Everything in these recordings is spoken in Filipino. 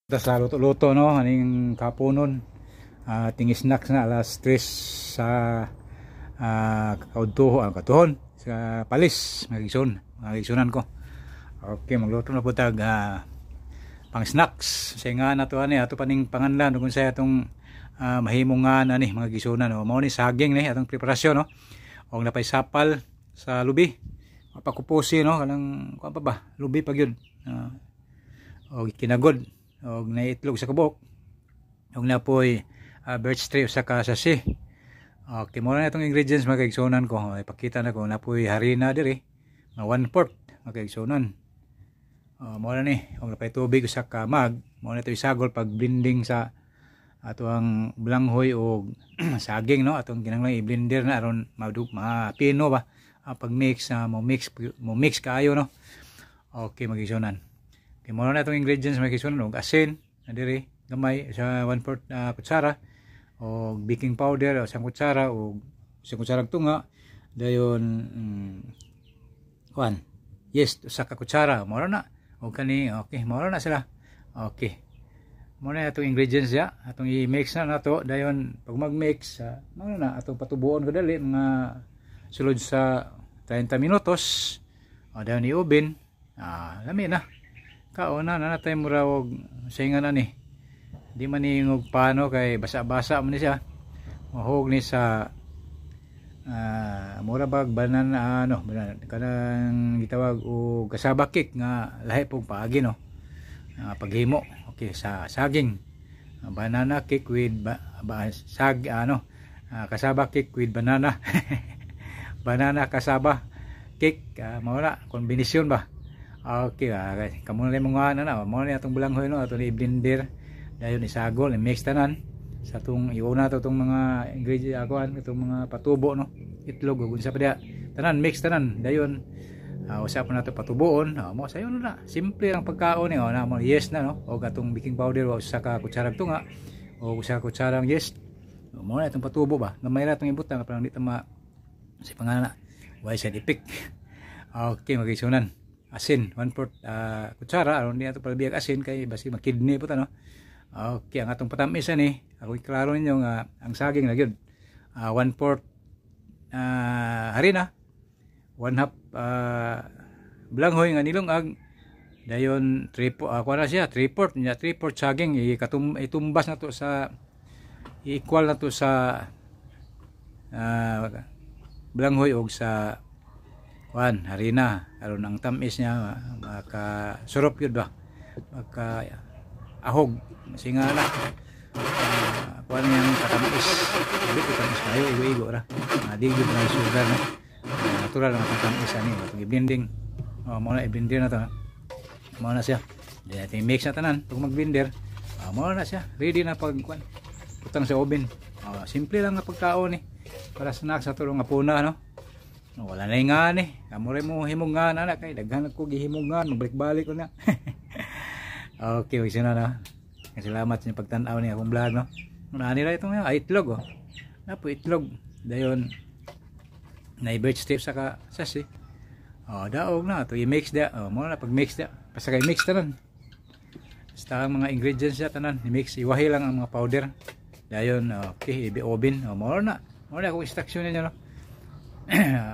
Sa luto-luto no aning kapunon ting snacks na alas 3 sa katuhon sa palis magigsunan ko. Okay, magluto na po tag pang snacks sa nga na to ani ato paning panganlan kung sa atong mahimong nga ani mga gisunan no mao ni saging ni atong preparasyon no og napay sapal sa lubi pakupusi no kanang kuan pa ba lubi pag yun og kinagod og naitlog sa kubok og napoy birch tree sa kasasi. Okay, mo na itong ingredients mga kaigsunan ko. Ipakita na ko napoy harina diri na 1/4 mga kaigsunan. Mo na ni og napay tubig sa kamag mo na ito isagol pag blending sa ato ang balanghoy og saging no atong kinahanglan i-blender na aron mapino ba pag mix mo mix kaayo no. Okay mga kaigsunan. Okay, mo na itong ingredients mga kaigsunan og asin na diri gamay sa 1/4 kutsara o baking powder o 1 kutsara o 1 kutsarang tunga dayon yes sa kutsara mo na o kani. Okay, mo na sila. Okay, mo na itong ingredients ya atong i-mix na nato dayon pag mag-mix mo na atong patubuon kadali mga sulod sa 30 minutos dayon i-oven lami na kauna na natay mura og saingan na ni di man ni og pano kay basa-basa man ni siya mahog ni sa mura bag banana kanang gitawag og kasaba cake nga lahi pong paagi no paghimo. Okay, sa saging banana cake with kasaba cake with banana banana kasaba cake mao na kombinasyon ba. Okay, kamo na mga mo na atong balanghoy no ato ni blender dayon isagol i-mix tanan sa tong iuna to tong mga ingredients itong mga patubo no itlog ug unsa pa dia tanan mix tanan dayon usap na to patuboon mo sayon na simple ang pagkaon ni na mo yes na no og atong baking powder usa ka kutsarang tunga o usa ka kutsarang yes mo na itong patubo ba gamay ra tong ibutang para di ta ma si pangana why side effect. Okay magisunan asin 1/4 kutsara aron di ato palabiyag asin kay basi makidney po ta no. Okay, ang atong patamis ni ako iklaro ninyo nga ang saging na gyud 1/4 harina 1/2 balanghoy nga nilungag dayon 3/4 na siya 3/4 nya 3/4 saging itumbas na to sa equal na to sa balanghoy og sa harina aron ang tamis niya maka surop yun ba maka ahog singa na kuan yang katamis dili ko tamis kayo igo ra di gyud na sugar na natural ang katamis ani atong i-blending mo na i-blender na to mo na siya di natin mix na tanan pag mag-blender mo na siya ready na pag kuan putang sa oven. Simple lang nga pagkaon ni para snacks sa tulong nga puna no. Wala na nga ni kamure mo himungan na kay daghan ko gihimungan balik-balik ko na. Okay, wis na na. Salamat sa pagtan-aw ni akong vlog no. Ano nila itong itlog napo itlog dayon na i-birch strip sa sasi. Daog na to i-mix da. Mo na pag mix da basta kay mix tanan. Basta ang mga ingredients ya tanan i-mix iwahi lang ang mga powder. Dayon okay i-oven mo na akong instruction niyo no.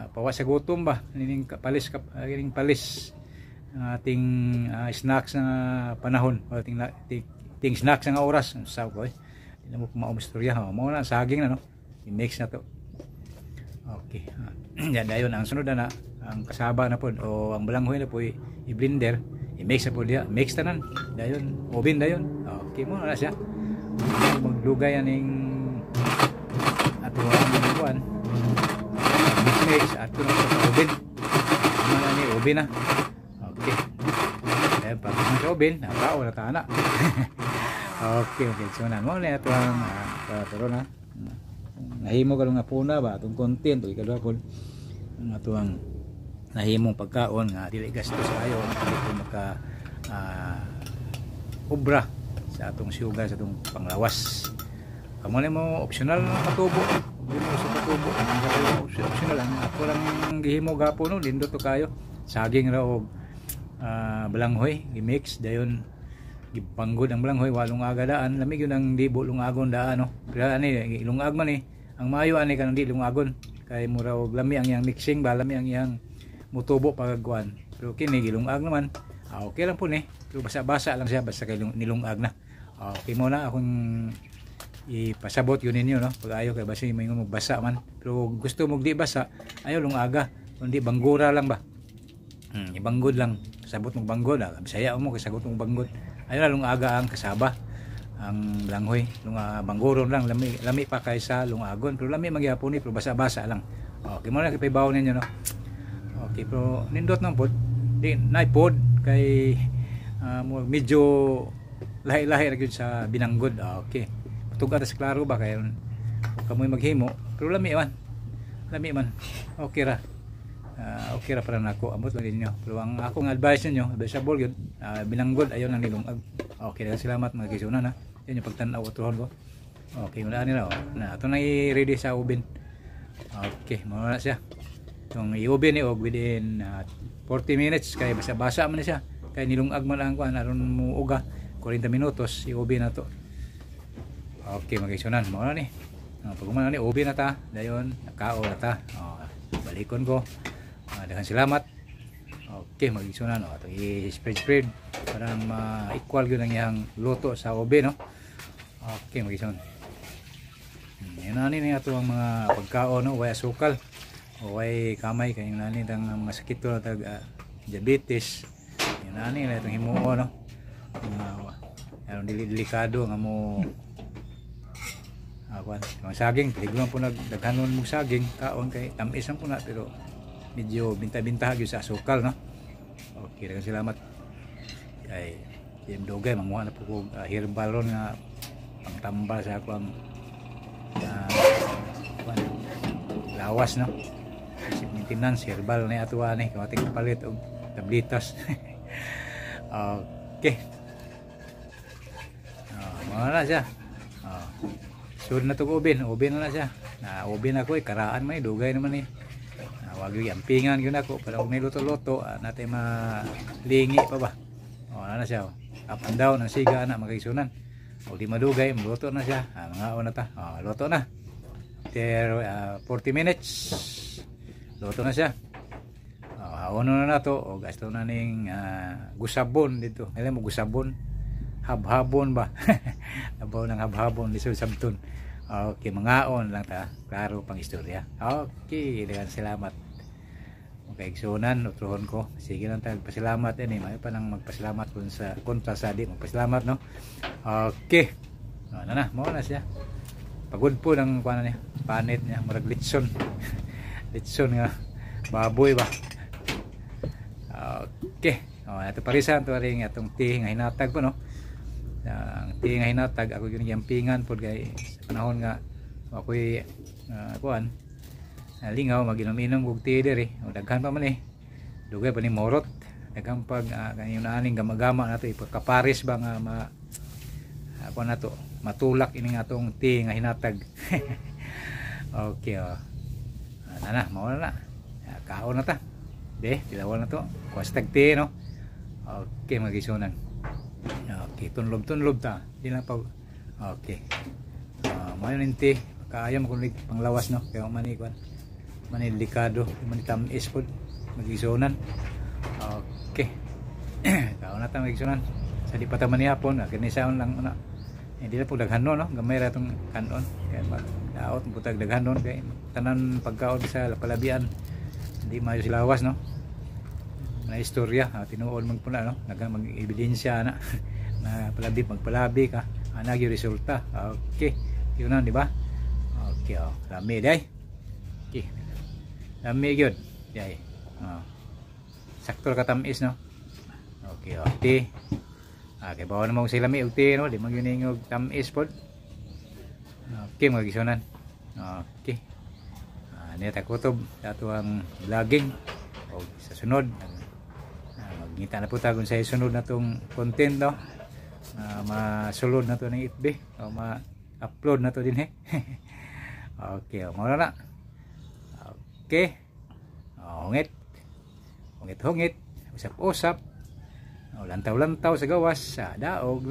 Pawas sa gutom ba ning palis ating snacks na panahon o ting snacks nga oras sa ko hindi mo maumstorya mo na saging na no i-mix na to. Okay, yan dayon ang sunod na ang kasaba na po o ang balanghoy na po i-blender i-mix na po dia mix tanan dayon oven dayon. Okay mo na siya maglugay aning ato ang kuan mix at ito na sa oven ano ni oven na. Okay, ayan pag sa oven nakao na tana. Okay so na mo na ito ang turo na nahimo ka nga puna ba itong content o ikadwa po ang ito ang nahimong pagkaon nga dili gastos kayo dito maka obra sa atong sugar sa atong panglawas. Kamo na mo optional na patubo optional lang ako lang gihimo gapo no lindo to kayo saging ra og balanghoy i-mix dayon gibanggod ang balanghoy walong aga daan lamig yun ang di lungagon daan no pero ani lungag man ang maayo ani kanang di lungagon kay mura og lami ang iyang mixing ba lami ang iyang mutubo pagagwan pero kini gilungag naman okay lang po ni pero basa-basa lang siya basta kay nilungag na okay mo na akong ipasabot yun ninyo no pag ayo kay basi may magbasa man pero gusto mo di basa ayo lungaga kundi banggura lang ba ibanggod lang sabot mong banggod Bisaya mo kay sagot mong banggod ayun na lungaga ang kasaba ang langhoy banggoron lang lami pa kaysa lungagon pero lami magyapon ni pero basa-basa lang okay mo na kay paybaw ninyo no okay pero nindot nang pod di naipod kay medyo lahi-lahi ra gyud sa binanggod okay tuga sa klaro ba kay kamoy maghimo pero lami man okay ra okay ra para nako ambot lang ninyo pero ang akong advice ninyo advisable gyud binanggod ayon ang nilungag okay salamat mga kisunan ha yan yung pagtanaw utuhon ko okay muna nila na ito na i-ready sa oven okay muna siya itong i-oven og within 40 minutes kaya basa-basa man siya kaya nilungag man lang ko aron mo uga 40 minutos i-oven na to okay mga kisunan muna ni pag umana ni oven na ta dayon nakao na ta balikon ko daghang salamat okay mga kisunan ito i-spread para ma-equal yun ang iyang luto sa oven no okay mga kisunan yun na nini ato ang mga pagkaon no way asukal o way kamay kayong nani ang mga sakit to tag diabetes yun na nini itong himuo no yung delikado nga mo mga saging peligro po nagdaghanon mo saging kaon kay tamis ang puna pero medyo binta-binta sa asukal no okay daghang salamat kay yung dugay manguha na po ko herbal ron nga pangtambal sa ako ang lawas no maintenance herbal na ato ani kamating palit og tablitas okay mga na siya sud na to oven na siya na oven ako karaan man dugay naman wag yung ampingan yun ako para kung niluto-luto natin malingi pa ba na siya up and down ang siga na magkaisunan o di madugay maluto na siya mga na ta luto na after 40 minutes luto na siya haono na to o gasto na ning gusabon dito alam mo gusabon habhabon ba abaw ng habhabon lisod sabton okay mangaon lang ta klaro pang istorya okay daghang salamat kaigsunan utrohon ko sige lang tag pasalamat ini may pa nang magpasalamat kun sa kontra sa di magpasalamat no okay na mo na siya pagod po ng kuan niya panit niya murag litson litson nga baboy ba okay ato parisan to ring atong tea nga hinatag po no ang tea nga hinatag ako gyud yampingan pod kay sa panahon nga ako'y kuan lingaw maginom-inom og tea diri o daghan pa man dugay pa ni morot daghang pag kaniyong aning gama-gama nato ipakaparis ba nga ako na to matulak ini nga atong tea nga hinatag okay na mao na kaon na ta tilawon na to kwastag tea no okay magisunan okay tunlob ta di na pa okay mayon tea kaayam kung panglawas no kaya manikwan manilikado manitamis pod magisunan okay kaon na ta magisunan sa di pa ta manihapon kini saon lang na hindi na po daghanon no gamay ra tong kanon kaya daot butag daghanon kay tanan pagkaon sa palabian hindi mayo silawas no na istorya tinuod magpuna no nagang mag-ebidensya na na magpalabi ka ana gyud resulta okay yun na di ba okay lami day okay lami gyud day sakto ka tamis no okay okay kay bawo na mo sila mi og tea no di magyuning og tamis pod okay mga gisunan okay niya ta kutob ato ang vlogging o sa sunod magngita na po tagon sa sunod na tong content no masulod na to ng FB o ma-upload na to din okay muna na okay hungit usap-usap lantaw-lantaw sa gawas sa daog